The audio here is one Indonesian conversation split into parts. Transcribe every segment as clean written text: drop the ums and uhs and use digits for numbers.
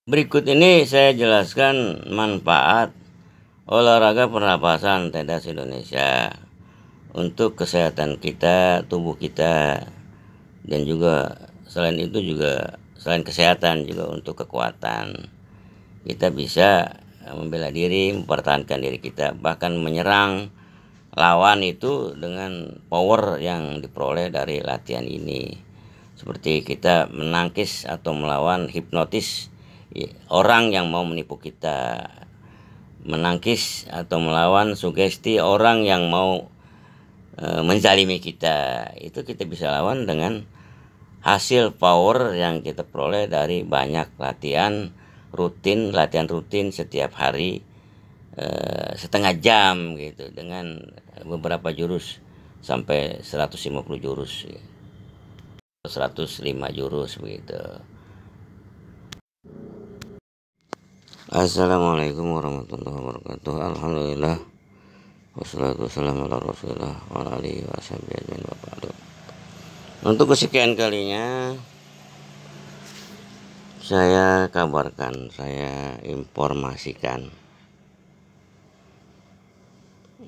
Berikut ini saya jelaskan manfaat olahraga pernapasan tedas Indonesia untuk kesehatan kita, tubuh kita, dan juga selain kesehatan juga untuk kekuatan. Kita bisa membela diri, mempertahankan diri kita, bahkan menyerang lawan itu dengan power yang diperoleh dari latihan ini. Seperti kita menangkis atau melawan hipnotis orang yang mau menipu kita, menangkis atau melawan sugesti orang yang mau menzalimi kita. Itu kita bisa lawan dengan hasil power yang kita peroleh dari banyak latihan rutin setiap hari, setengah jam gitu, dengan beberapa jurus sampai 150 jurus, 105 jurus begitu. Assalamualaikum warahmatullahi wabarakatuh. Alhamdulillah wassalatu wassalamu ala rasulillah wa ala alihi wa sahbihi ajmain wa ba'du. Untuk kesekian kalinya saya kabarkan, saya informasikan,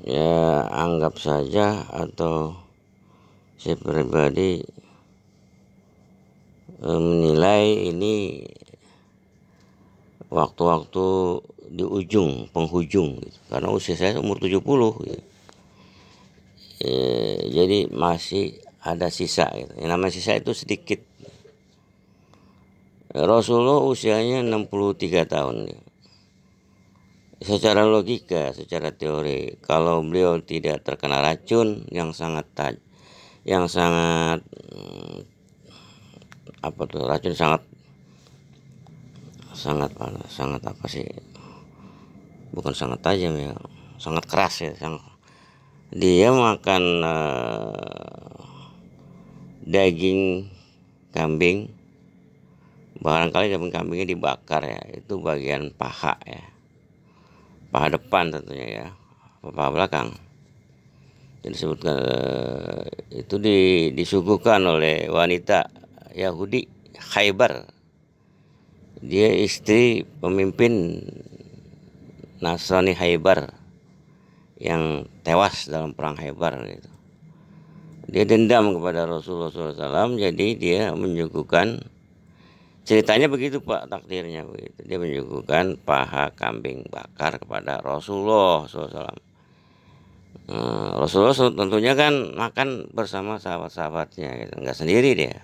ya anggap saja atau saya pribadi menilai ini waktu-waktu di penghujung gitu. Karena usia saya umur 70 gitu. Jadi masih ada sisa gitu. Yang namanya sisa itu sedikit. Rasulullah usianya 63 tahun gitu. Secara logika, secara teori, kalau beliau tidak terkena racun yang sangat racun sangat apa sih, bukan sangat tajam ya, sangat keras ya, dia makan daging kambing, barangkali daging kambingnya dibakar ya, itu bagian paha ya, paha depan tentunya ya, paha belakang. Jadi disebutkan itu disuguhkan oleh wanita Yahudi Khaybar. Dia istri pemimpin Nasrani Khaybar yang tewas dalam perang Khaybar gitu. Dia dendam kepada Rasulullah SAW, jadi dia menyuguhkan, ceritanya begitu Pak, takdirnya begitu. Dia menyuguhkan paha kambing bakar kepada Rasulullah SAW. Rasulullah tentunya kan makan bersama sahabat-sahabatnya gitu, nggak sendiri dia.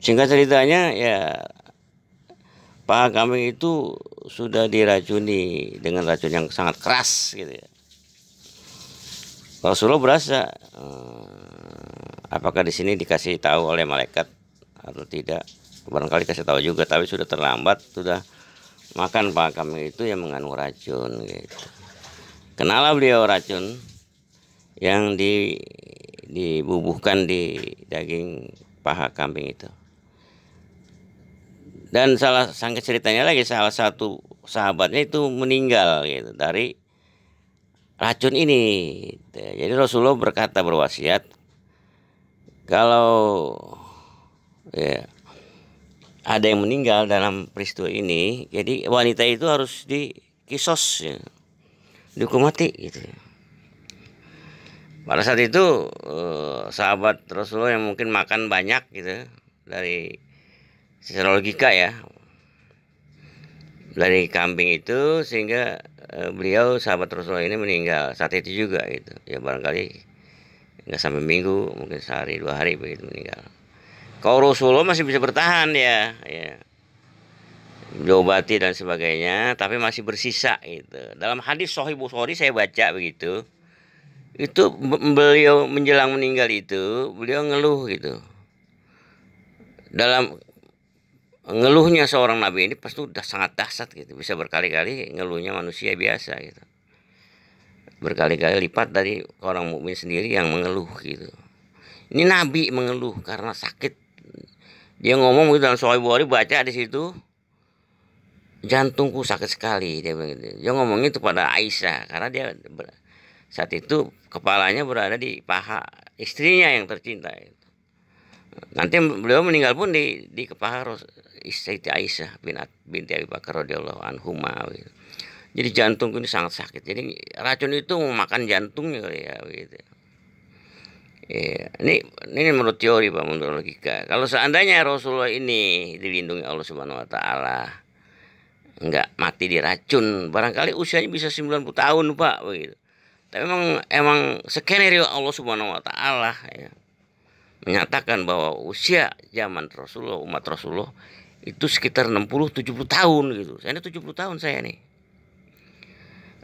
Singkat ceritanya ya, paha kambing itu sudah diracuni dengan racun yang sangat keras gitu ya. Rasulullah berasa, apakah di sini dikasih tahu oleh malaikat atau tidak? Barangkali kasih tahu juga, tapi sudah terlambat, sudah makan paha kambing itu yang mengandung racun gitu. Kenalah beliau racun yang dibubuhkan di daging paha kambing itu. Dan sangka ceritanya lagi, salah satu sahabatnya itu meninggal gitu dari racun ini. Jadi Rasulullah berwasiat, kalau ya ada yang meninggal dalam peristiwa ini, jadi wanita itu harus dikisos ya, dihukum mati gitu. Pada saat itu sahabat Rasulullah yang mungkin makan banyak gitu, dari secara logika ya, dari kambing itu, sehingga beliau sahabat Rasulullah ini meninggal saat itu juga gitu. Ya barangkali nggak sampai minggu, mungkin sehari 2 hari begitu meninggal. Kalau Rasulullah masih bisa bertahan ya, diobati dan sebagainya, tapi masih bersisa gitu. Dalam hadis Sahih Bukhari saya baca begitu, itu beliau menjelang meninggal itu beliau ngeluh gitu. Dalam ngeluhnya seorang nabi ini pasti udah sangat dahsyat gitu, bisa berkali-kali ngeluhnya manusia biasa gitu, berkali-kali lipat dari orang mukmin sendiri yang mengeluh gitu. Ini nabi mengeluh karena sakit. Dia ngomong gitu dalam Sahih Bukhari, baca di situ, jantungku sakit sekali, dia bilang gitu. Dia ngomongnya itu pada Aisyah karena dia saat itu kepalanya berada di paha istrinya yang tercinta. Nanti beliau meninggal pun di paha Siti Aisyah binti Abi Bakar radhiyallahu anhuma gitu. Jadi jantung ini sangat sakit. Jadi racun itu memakan jantungnya kali ya gitu. Ya, ini menurut teori Pak, menurut logika. Kalau seandainya Rasulullah ini dilindungi Allah Subhanahu wa taala, enggak mati diracun, barangkali usianya bisa 90 tahun, Pak, begitu. Tapi emang skenario Allah Subhanahu wa taala ya, menyatakan bahwa usia zaman Rasulullah, umat Rasulullah itu sekitar 60-70 tahun gitu. Saya ini 70 tahun saya nih.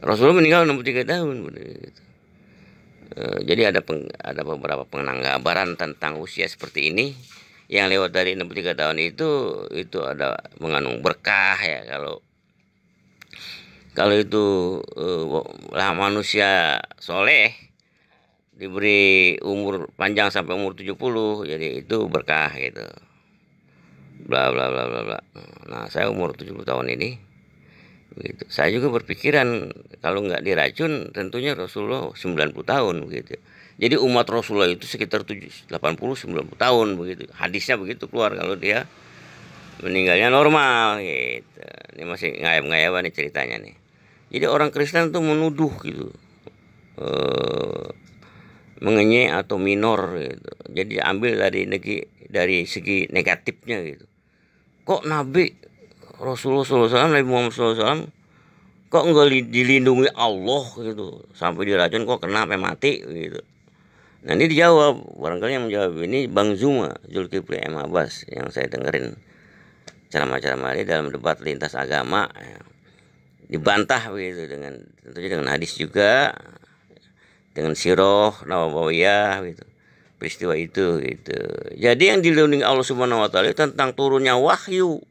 Rasulullah meninggal 63 tahun gitu. Jadi ada beberapa penanggabaran tentang usia seperti ini yang lewat dari 63 tahun itu ada mengandung berkah ya. Kalau itu lah manusia soleh diberi umur panjang sampai umur 70, jadi itu berkah gitu. Bla bla bla bla bla. Nah, saya umur 70 tahun ini begitu. Saya juga berpikiran kalau nggak diracun tentunya Rasulullah 90 tahun begitu. Jadi umat Rasulullah itu sekitar 80-90 tahun begitu. Hadisnya begitu keluar kalau dia meninggalnya normal gitu. Ini masih ngayap-ngayap nih ceritanya nih. Jadi orang Kristen tuh menuduh gitu. Mengenye atau minor gitu. Jadi ambil dari segi negatifnya gitu. Kok Nabi Rasulullah SAW, Nabi Muhammad SAW kok enggak dilindungi Allah gitu, sampai diracun kok kena sampai mati gitu. Nah ini dijawab, barangkali yang menjawab ini Bang Zuma, Zulkifli M. Abbas, yang saya dengerin ceramah-ceramah ini dalam debat lintas agama ya. Dibantah begitu tentunya dengan hadis juga, dengan sirah Nabawiyah gitu, peristiwa itu gitu. Jadi yang dilindungi Allah Subhanahu wa taala tentang turunnya wahyu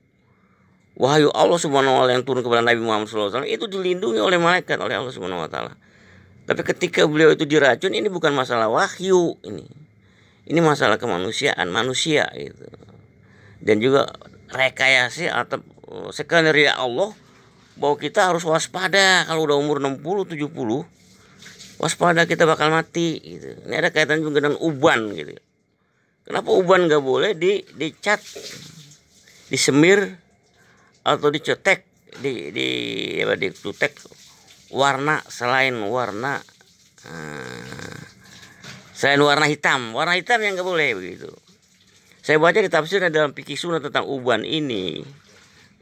Allah Subhanahu wa taala yang turun kepada Nabi Muhammad SAW itu dilindungi oleh malaikat, oleh Allah Subhanahu wa taala. Tapi ketika beliau itu diracun, ini bukan masalah wahyu ini masalah kemanusiaan manusia gitu. Dan juga rekayasa atau skenario Allah bahwa kita harus waspada kalau udah umur 60-70, waspada kita bakal mati gitu. Ini ada kaitan juga dengan uban gitu. Kenapa uban nggak boleh dicat, disemir atau dicetek, ditutek warna selain warna hitam yang nggak boleh begitu. Saya baca di tafsir dalam fikih sunnah tentang uban ini,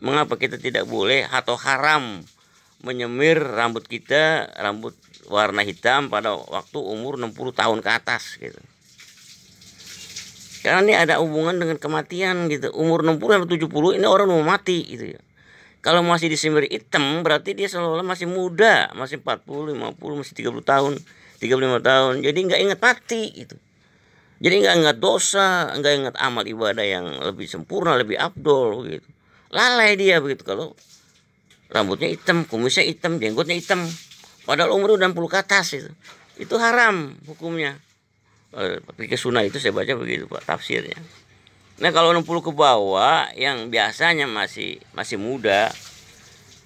mengapa kita tidak boleh atau haram menyemir rambut warna hitam pada waktu umur 60 tahun ke atas gitu. Karena ini ada hubungan dengan kematian gitu. Umur 60-70 ini orang mau mati gitu ya. Kalau masih disemir hitam berarti dia seolah-olah masih muda, masih 40, 50, masih 30 tahun, 35 tahun. Jadi nggak ingat mati gitu. Jadi nggak ingat dosa, nggak ingat amal ibadah yang lebih sempurna, lebih afdol gitu. Lalai dia begitu kalau rambutnya hitam, kumisnya hitam, jenggotnya hitam. Padahal umur udah 60 ke atas itu. Itu haram hukumnya. Fikih sunnah itu saya baca begitu Pak tafsirnya. Nah kalau 60 ke bawah yang biasanya masih muda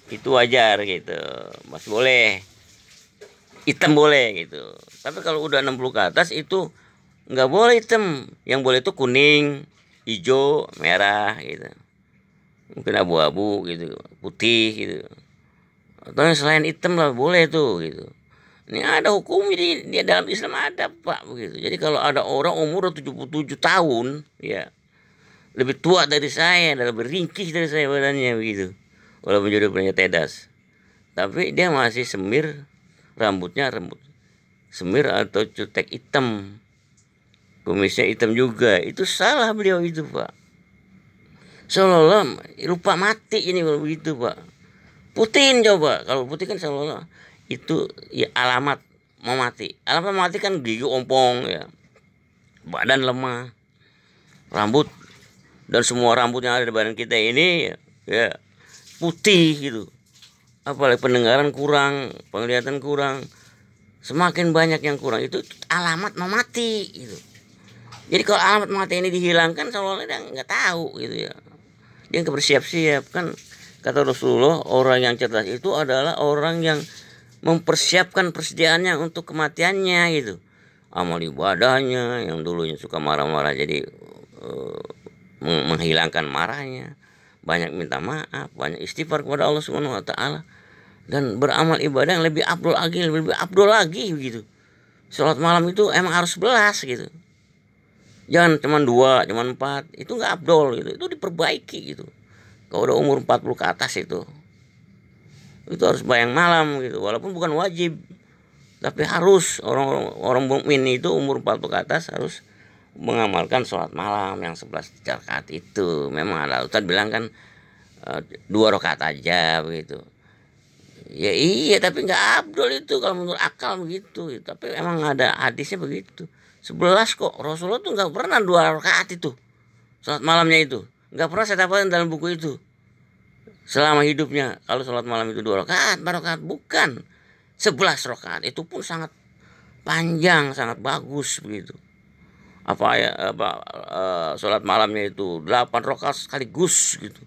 itu wajar gitu, masih boleh hitam boleh gitu. Tapi kalau udah 60 ke atas itu nggak boleh hitam, yang boleh itu kuning, hijau, merah gitu, mungkin abu-abu gitu, putih gitu. Atau yang selain hitam lah boleh tuh gitu. Ini ada hukum, jadi dia dalam Islam ada Pak begitu. Jadi kalau ada orang umur 77 tahun ya, lebih tua dari saya, lebih ringkih dari saya badannya begitu, walaupun jodohnya tedas, tapi dia masih semir rambutnya semir atau cutek hitam, kumisnya hitam juga. Itu salah beliau itu Pak, seolah-olah lupa mati ini kalau begitu Pak. Putihin coba, kalau putih kan seolah-olah itu ya alamat mau mati. Alamat mau mati kan gigi ompong ya, badan lemah, rambut dan semua rambut yang ada di badan kita ini ya putih gitu. Apalagi pendengaran kurang, penglihatan kurang, semakin banyak yang kurang, itu alamat mau mati gitu. Jadi kalau alamat mati ini dihilangkan seolah-olah dia nggak tahu gitu ya, dia nggak bersiap-siap. Kan kata Rasulullah, orang yang cerdas itu adalah orang yang mempersiapkan persediaannya untuk kematiannya gitu. Amal ibadahnya, yang dulunya suka marah-marah jadi menghilangkan marahnya, banyak minta maaf, banyak istighfar kepada Allah Subhanahu wa taala, dan beramal ibadah yang lebih abdul lagi begitu. Sholat malam itu emang harus 11 gitu. Jangan cuma 2, cuma 4, itu nggak abdol gitu. Itu diperbaiki gitu. Kalau udah umur 40 ke atas itu harus bayang malam gitu, walaupun bukan wajib. Tapi harus orang mukmin itu umur 40 ke atas harus mengamalkan sholat malam yang 11 rakaat itu. Memang ada Ustaz bilang kan 2 rakaat aja begitu. Ya iya, tapi nggak abdul itu kalau menurut akal begitu. Tapi emang ada hadisnya begitu. 11 kok. Rasulullah tuh nggak pernah 2 rakaat itu. Sholat malamnya itu nggak pernah saya dapatkan dalam buku itu selama hidupnya. Kalau sholat malam itu 2 rakaat, 4 rakaat, bukan 11 rakaat. Itu pun sangat panjang, sangat bagus begitu. Sholat malamnya itu 8 rakaat sekaligus gitu,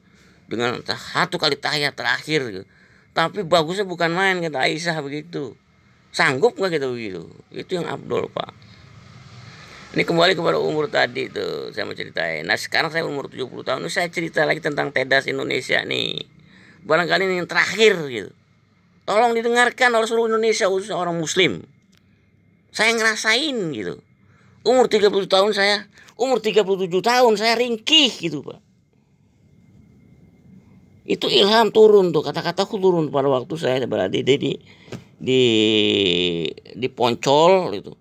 dengan 1 kali tahiyat terakhir gitu. Tapi bagusnya bukan main, kata Aisyah begitu. Sanggup nggak kita begitu? Itu yang abdul, Pak. Ini kembali kepada umur tadi tuh saya mau ceritain. Nah sekarang saya umur 70 tahun. Ini saya cerita lagi tentang TEDAS Indonesia nih. Barangkali ini yang terakhir gitu. Tolong didengarkan oleh seluruh Indonesia, khususnya orang muslim. Saya ngerasain gitu. Umur 30 tahun saya, umur 37 tahun saya ringkih gitu, Pak. Itu ilham turun tuh, kata-kataku turun pada waktu saya berada di Poncol gitu.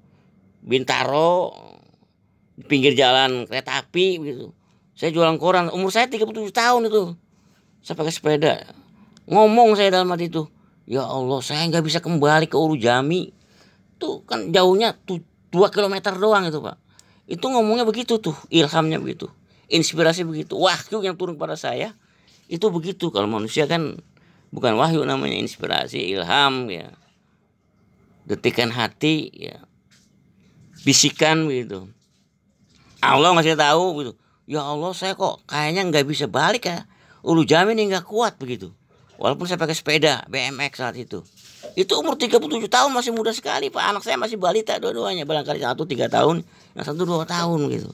Bintaro, di pinggir jalan kereta api gitu. Saya jualan koran, umur saya 37 tahun itu. Saya pakai sepeda. Ngomong saya dalam hati itu, ya Allah, saya nggak bisa kembali ke Urujami. Tuh kan jauhnya 2 kilometer doang itu, Pak. Itu ngomongnya begitu tuh, ilhamnya begitu. Inspirasi begitu. Wahyu yang turun pada saya itu begitu. Kalau manusia kan bukan wahyu namanya, inspirasi, ilham ya. Detikan hati ya. Bisikan begitu. Allah ngasih tahu gitu. Ya Allah, saya kok kayaknya nggak bisa balik ya. Ulu Jami ini nggak kuat begitu. Walaupun saya pakai sepeda BMX saat itu. Itu umur 37 tahun, masih muda sekali, Pak. Anak saya masih balita dua-duanya. Barangkali satu 3 tahun, yang satu 2 tahun gitu.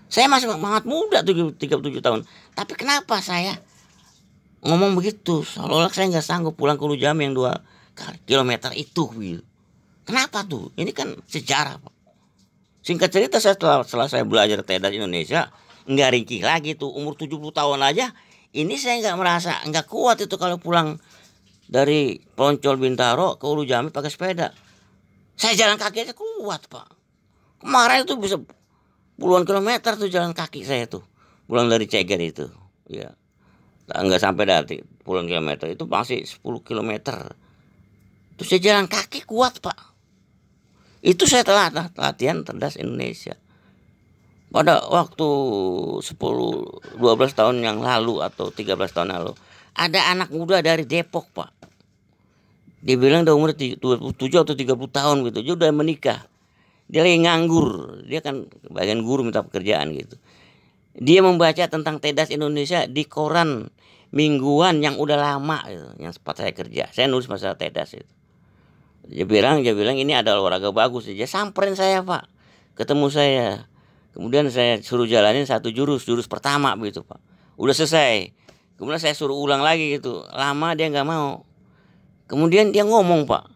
Saya masih sangat muda tuh 37 tahun. Tapi kenapa saya ngomong begitu? Seolah-olah saya nggak sanggup pulang ke Ulu Jami yang 2 kilometer itu gitu. Kenapa tuh? Ini kan sejarah, Pak. Singkat cerita, setelah saya belajar TEDAS Indonesia, nggak ringkih lagi tuh. Umur 70 tahun aja, ini saya nggak merasa, nggak kuat itu kalau pulang dari Poncol Bintaro ke Ulu Jami pakai sepeda. Saya jalan kaki aja kuat, Pak. Kemarin itu bisa puluhan kilometer tuh jalan kaki saya tuh. Pulang dari Ceger itu. Ya. Nggak sampai dari puluhan kilometer, itu masih 10 kilometer. Terus saya jalan kaki kuat, Pak. Itu saya telah latihan TEDAS Indonesia. Pada waktu 10-12 tahun yang lalu atau 13 tahun lalu, ada anak muda dari Depok, Pak. Dia bilang udah umur 27 atau 30 tahun gitu. Dia udah menikah. Dia lagi nganggur. Dia kan bagian guru, minta pekerjaan gitu. Dia membaca tentang TEDAS Indonesia di koran mingguan yang udah lama gitu, yang sempat saya kerja. Saya nulis masalah TEDAS itu. Dia bilang ini ada olahraga bagus. Dia samperin saya, Pak. Ketemu saya. Kemudian saya suruh jalanin 1 jurus pertama begitu, Pak. Udah selesai. Kemudian saya suruh ulang lagi gitu. Lama dia nggak mau. Kemudian dia ngomong, Pak.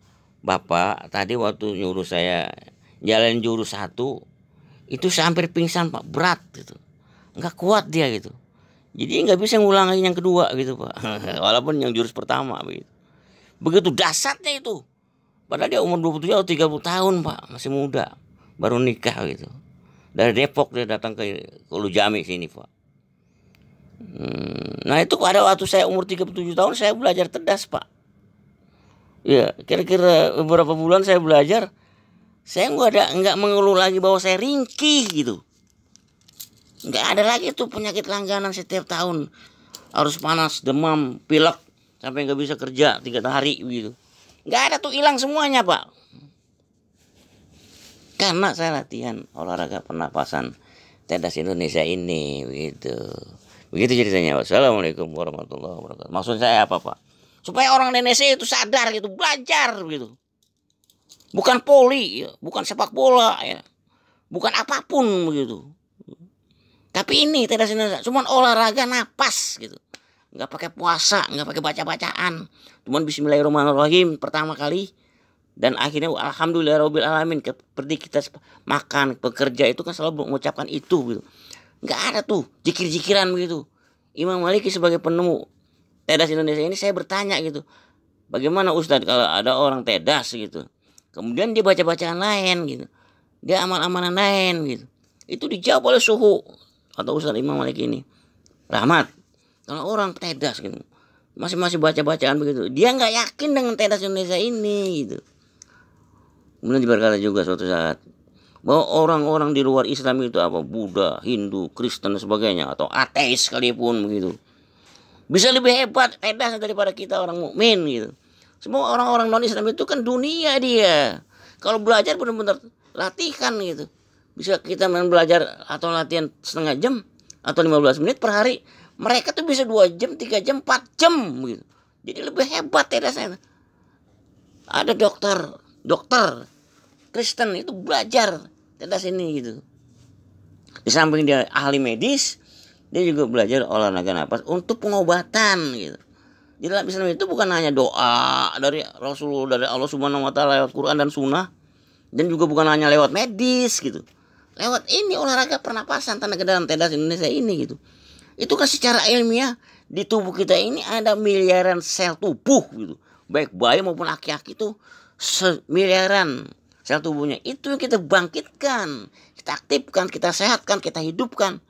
Bapak tadi waktu nyuruh saya jalan jurus 1, itu saya hampir pingsan, Pak. Berat gitu. Nggak kuat dia gitu. Jadi nggak bisa ngulang lagi yang kedua gitu, Pak. Walaupun yang jurus pertama begitu. Begitu dahsyatnya itu. Padahal dia umur 27 atau 30 tahun, Pak. Masih muda. Baru nikah gitu. Dari Depok dia datang ke Ulu Jami sini, Pak. Nah itu pada waktu saya umur 37 tahun saya belajar TEDAS, Pak. Ya kira-kira beberapa bulan saya belajar. Saya nggak mengeluh lagi bahwa saya ringkih gitu. Nggak ada lagi tuh penyakit langganan setiap tahun. Harus panas, demam, pilek. Sampai nggak bisa kerja 3 hari gitu. Nggak ada tuh, hilang semuanya, Pak. Karena saya latihan olahraga pernapasan TEDAS Indonesia ini begitu. Begitu ceritanya, Pak. Assalamualaikum warahmatullahi wabarakatuh. Maksud saya apa, Pak? Supaya orang Indonesia itu sadar gitu, belajar gitu. Bukan poli, ya. Bukan sepak bola ya. Bukan apapun begitu. Tapi ini tedas Indonesia cuma olahraga napas gitu, nggak pakai puasa, nggak pakai baca-bacaan, cuman Bismillahirrahmanirrahim pertama kali. Dan akhirnya alhamdulillahirabbil alamin, seperti kita makan bekerja itu kan selalu mengucapkan itu gitu. Nggak ada tuh zikir-zikiran begitu. Imam Maliki sebagai penemu tedas Indonesia ini, saya bertanya gitu, bagaimana Ustadz kalau ada orang tedas gitu, kemudian dia baca-bacaan lain gitu, dia amal-amalan lain gitu, itu dijawab oleh suhu atau Ustadz Imam Maliki ini, Rahmat, kalau orang tedas gitu masih baca-bacaan begitu, dia nggak yakin dengan tedas Indonesia ini gitu. Kemudian berkata juga suatu saat bahwa orang-orang di luar Islam itu apa, Buddha, Hindu, Kristen dan sebagainya, atau ateis sekalipun begitu, bisa lebih hebat tedasnya daripada kita orang mukmin gitu. Semua orang-orang non Islam itu kan dunia dia. Kalau belajar benar-benar latihan gitu, bisa kita main belajar atau latihan setengah jam atau 15 menit per hari, mereka tuh bisa 2 jam, 3 jam, 4 jam gitu. Jadi lebih hebat tedasnya. Ada dokter Kristen itu belajar tedas ini gitu. Di samping dia ahli medis, dia juga belajar olahraga napas untuk pengobatan gitu. Di dalam Islam itu bukan hanya doa dari Rasul, dari Allah Subhanahu wa taala lewat Quran dan Sunnah, dan juga bukan hanya lewat medis gitu. Lewat ini olahraga pernapasan tenaga dalam tedas Indonesia ini gitu. Itu kan secara ilmiah di tubuh kita ini ada miliaran sel tubuh gitu. Baik bayi maupun aki-aki itu miliaran sel tubuhnya, itu yang kita bangkitkan, kita aktifkan, kita sehatkan, kita hidupkan,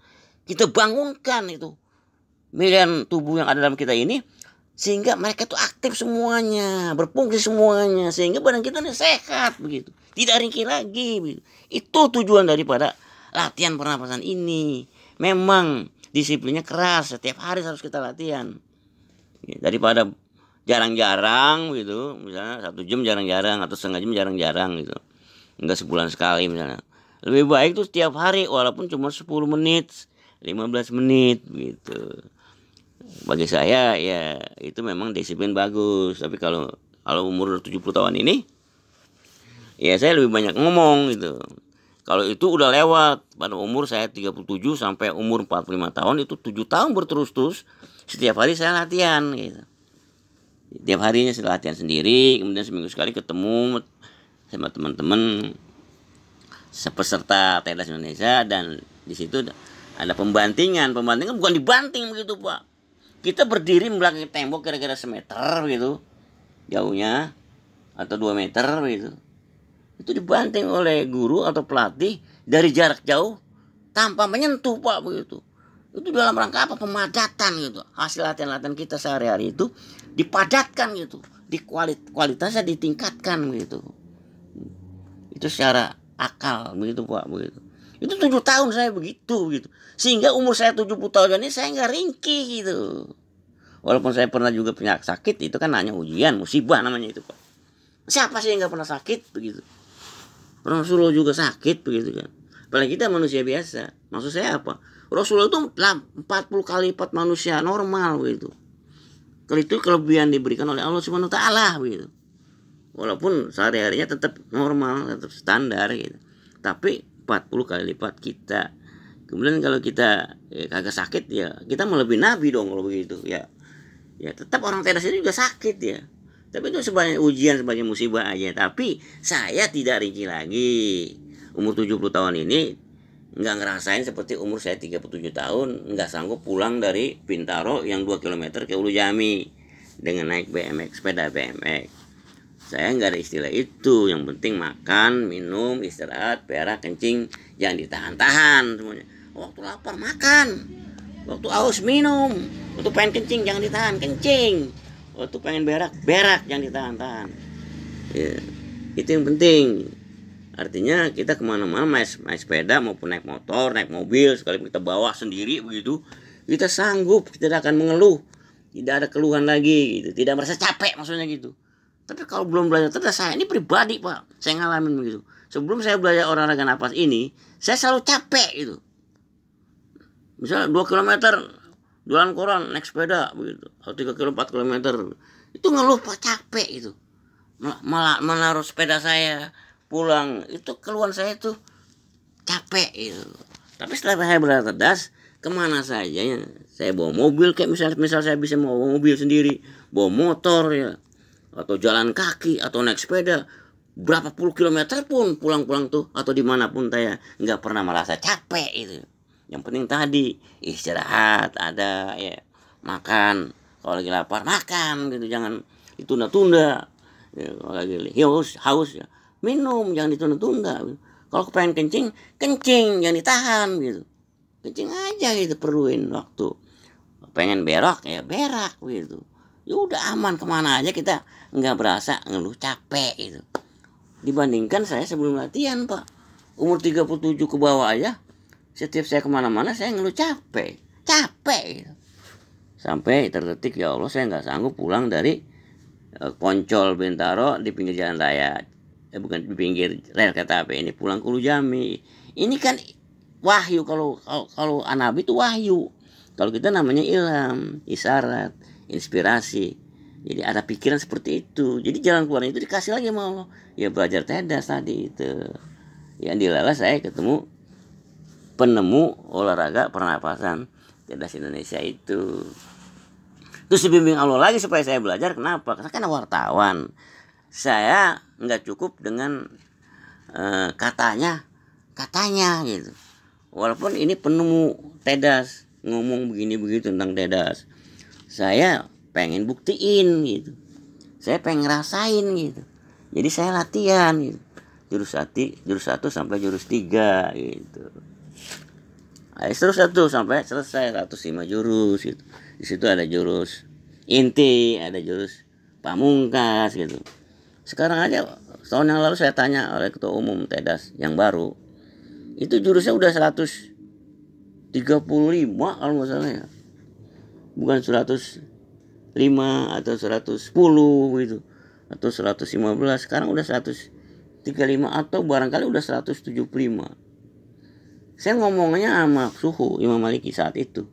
kita bangunkan itu miliaran tubuh yang ada dalam kita ini, sehingga mereka itu aktif semuanya, berfungsi semuanya, sehingga badan kita ini sehat begitu, tidak ringkih lagi begitu. Itu tujuan daripada latihan pernapasan ini. Memang disiplinnya keras, setiap hari harus kita latihan, daripada jarang-jarang gitu, misalnya 1 jam jarang-jarang atau setengah jam jarang-jarang gitu, enggak sebulan sekali misalnya. Lebih baik tuh setiap hari walaupun cuma 10 menit 15 menit gitu. Bagi saya ya itu memang disiplin bagus. Tapi kalau umur 70 tahun ini, ya saya lebih banyak ngomong gitu. Kalau itu udah lewat, pada umur saya 37 sampai umur 45 tahun, itu 7 tahun berterus-terus setiap hari saya latihan gitu. Tiap harinya saya latihan sendiri, kemudian seminggu sekali ketemu sama teman-teman peserta tedas Indonesia, dan di situ ada pembantingan bukan dibanting begitu Pak. Kita berdiri belakang tembok kira-kira semeter gitu jauhnya atau 2 meter gitu. Itu dibanting oleh guru atau pelatih dari jarak jauh tanpa menyentuh Pak begitu. Itu dalam rangka apa? Pemadatan gitu. Hasil latihan-latihan kita sehari-hari itu dipadatkan gitu, di kualitasnya ditingkatkan gitu. Itu secara akal begitu Pak begitu. Itu 7 tahun saya begitu gitu. Sehingga umur saya 70 tahun ini saya nggak ringkih gitu. Walaupun saya pernah juga punya sakit, itu kan hanya ujian, musibah namanya itu Pak. Siapa sih yang nggak pernah sakit begitu? Rasulullah juga sakit begitu kan. Apalagi kita manusia biasa. Maksud saya apa? Rasulullah itu 40 kali lipat manusia normal begitu. Kalau itu kelebihan diberikan oleh Allah Subhanahu wa taala begitu. Walaupun sehari-harinya tetap normal, tetap standar gitu. Tapi 40 kali lipat kita. Kemudian kalau kita kagak sakit ya kita melebihi nabi dong kalau begitu ya. Ya tetap orang tedas itu juga sakit ya. Tapi itu sebagai ujian, sebagai musibah aja. Tapi saya tidak rinci lagi. Umur 70 tahun ini nggak ngerasain seperti umur saya 37 tahun, nggak sanggup pulang dari Bintaro yang 2 km ke Ulu Jami dengan naik BMX, sepeda BMX. Saya nggak ada istilah itu. Yang penting makan, minum, istirahat, berak, kencing, jangan ditahan-tahan semuanya. Waktu lapar makan, waktu haus minum, waktu pengen kencing jangan ditahan, kencing, waktu pengen berak, jangan ditahan-tahan ya, itu yang penting. Artinya kita kemana-mana naik sepeda maupun naik motor, naik mobil, sekalipun kita bawa sendiri begitu, kita sanggup, kita tidak akan mengeluh, tidak ada keluhan lagi gitu, tidak merasa capek maksudnya gitu. Tapi kalau belum belajar tedas, saya ini pribadi Pak, saya ngalamin begitu. Sebelum saya belajar olahraga napas ini, saya selalu capek gitu. Misalnya 2 km jualan koran, naik sepeda begitu, atau 3 km 4 km, itu ngeluh Pak, capek itu. Menaruh sepeda saya pulang, itu keluhan saya itu capek itu. Tapi setelah saya belajar cerdas, kemana saja ya saya bawa mobil, kayak misal saya bisa bawa mobil sendiri, bawa motor ya, atau jalan kaki atau naik sepeda berapa puluh kilometer pun pulang-pulang tuh, atau dimanapun saya nggak pernah merasa capek itu. Yang penting tadi istirahat, ada ya, makan, kalau lagi lapar makan gitu, jangan ditunda-tunda ya, kalau lagi haus ya minum, jangan ditunda-tunda. Kalau kepengen kencing jangan ditahan gitu, kencing aja gitu, perluin waktu. Pengen berak ya berak gitu, ya udah aman, kemana aja kita nggak berasa ngeluh capek gitu. Dibandingkan saya sebelum latihan Pak, umur 37 ke bawah aja, setiap saya kemana-mana saya ngeluh capek gitu. Sampai terdetik ya Allah saya nggak sanggup pulang dari Poncol Bintaro di pinggir jalan raya, bukan di pinggir rel kereta api ini, pulang ke Ulu Jami. Ini kan wahyu, kalau Anabi itu wahyu, kalau kita namanya ilham, isyarat, inspirasi. Jadi ada pikiran seperti itu, jadi jalan keluarnya itu dikasih lagi sama Allah. Ya belajar tedas tadi itu ya, dilala saya ketemu penemu olahraga pernapasan tedas Indonesia itu. Terus dibimbing Allah lagi supaya saya belajar. Kenapa? Karena wartawan. Saya nggak cukup dengan katanya gitu. Walaupun ini penemu tedas ngomong begini begitu tentang tedas, saya pengen buktiin gitu. Saya pengen ngerasain gitu. Jadi saya latihan gitu. Jurus 1 sampai jurus 3 gitu. Terus 1 sampai selesai 105 jurus gitu. Di situ ada jurus inti, ada jurus pamungkas gitu. Sekarang aja tahun yang lalu saya tanya oleh ketua umum Tedas yang baru, itu jurusnya udah 135 kalau nggak salah ya, bukan 105 atau 110 gitu atau 115. Sekarang udah 135 atau barangkali udah 175. Saya ngomongnya sama Suhu Imam Maliki saat itu,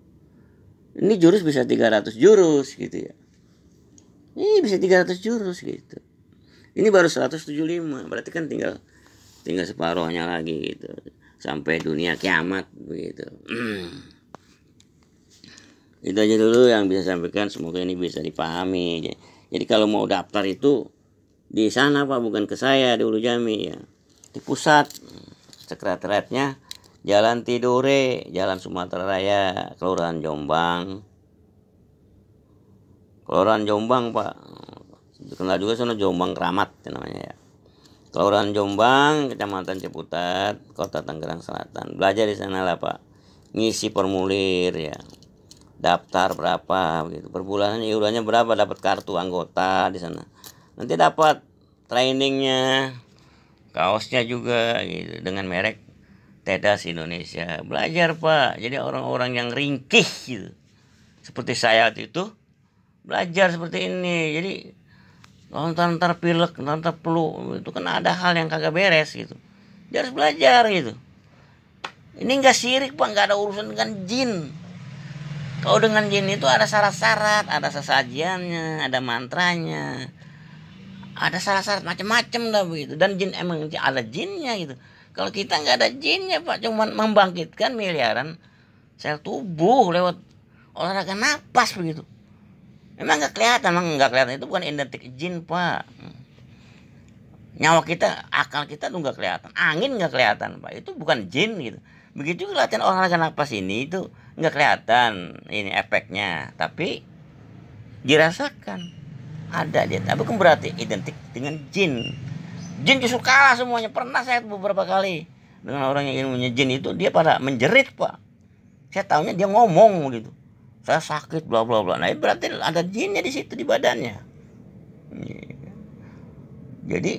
ini jurus bisa 300 jurus gitu ya. Ini bisa 300 jurus gitu. Ini baru 175, berarti kan tinggal separuhnya lagi gitu, sampai dunia kiamat begitu. Itu aja dulu yang bisa sampaikan, semoga ini bisa dipahami. Jadi kalau mau daftar itu di sana Pak, bukan ke saya di Ulu Jami ya, di pusat. Sekretariatnya Jalan Tidore, Jalan Sumatera Raya, Kelurahan Jombang Pak. Dikenal juga sana Jombang Keramat namanya ya. Kelurahan Jombang, Kecamatan Ciputat, Kota Tangerang Selatan. Belajar di sana lah Pak. Ngisi formulir ya. Daftar berapa gitu. Per bulan iurannya berapa, dapat kartu anggota di sana. Nanti dapat trainingnya, kaosnya juga gitu dengan merek Tedas Indonesia. Belajar Pak. Jadi orang-orang yang ringkih gitu, seperti saya itu, belajar seperti ini. Jadi ntar pilek, ntar flu, itu kan ada hal yang kagak beres gitu. Dia harus belajar gitu. Ini nggak syirik Pak, nggak ada urusan dengan jin. Kalau dengan jin itu ada syarat-syarat, ada sesajiannya, ada mantranya, ada syarat-syarat macam-macam dah begitu. Dan jin emang ada jinnya gitu. Kalau kita nggak ada jinnya Pak, cuma membangkitkan miliaran sel tubuh lewat olahraga napas begitu. Memang nggak kelihatan, itu bukan identik jin Pak. Nyawa kita, akal kita tuh nggak kelihatan, angin nggak kelihatan Pak, itu bukan jin gitu. Begitu latihan olahraga napas ini itu nggak kelihatan ini efeknya, tapi dirasakan ada dia. Tapi bukan berarti identik dengan jin. Jin justru kalah semuanya. Pernah saya beberapa kali dengan orang yang ilmunya jin itu, dia pada menjerit Pak. Saya tahunya dia ngomong gitu, saya sakit bla bla bla. Nah itu berarti ada jinnya di situ di badannya. Jadi